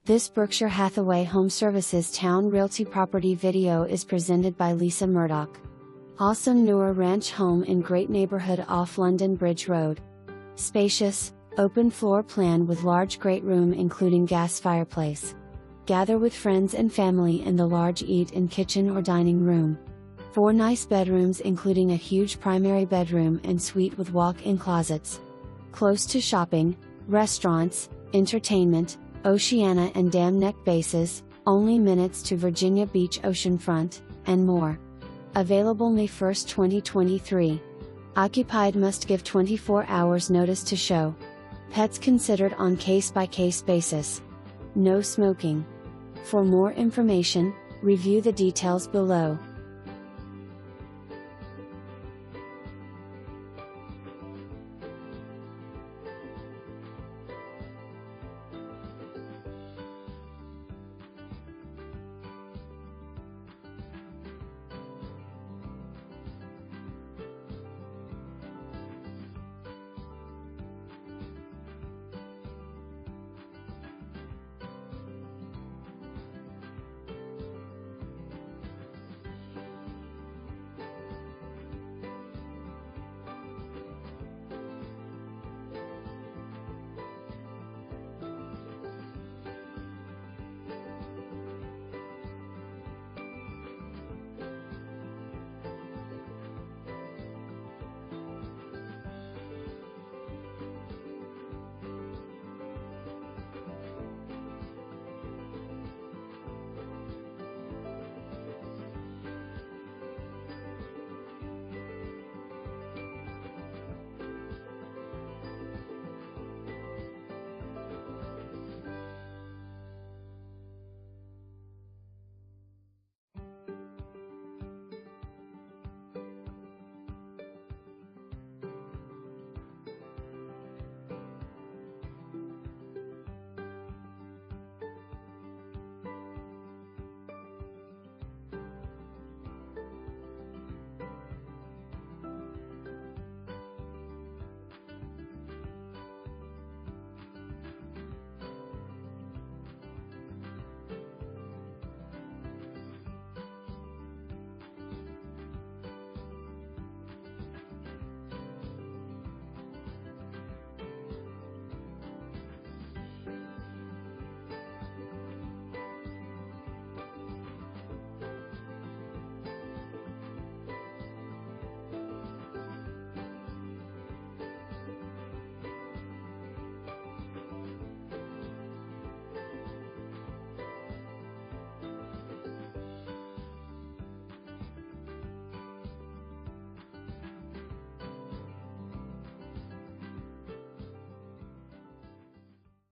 This Berkshire Hathaway HomeServices Towne Realty property video is presented by Lisa Murdock. Awesome newer ranch home in great neighborhood off London Bridge Road. Spacious, open floor plan with large great room including gas fireplace. Gather with friends and family in the large eat-in kitchen or dining room. 4 nice bedrooms including a huge primary bedroom and suite with walk-in closets. Close to shopping, restaurants, entertainment, Oceana and Dam Neck Bases, only minutes to Virginia Beach oceanfront, and more. Available May 1, 2023. Occupied must give 24 hours notice to show. Pets considered on case-by-case basis. No smoking. For more information, review the details below.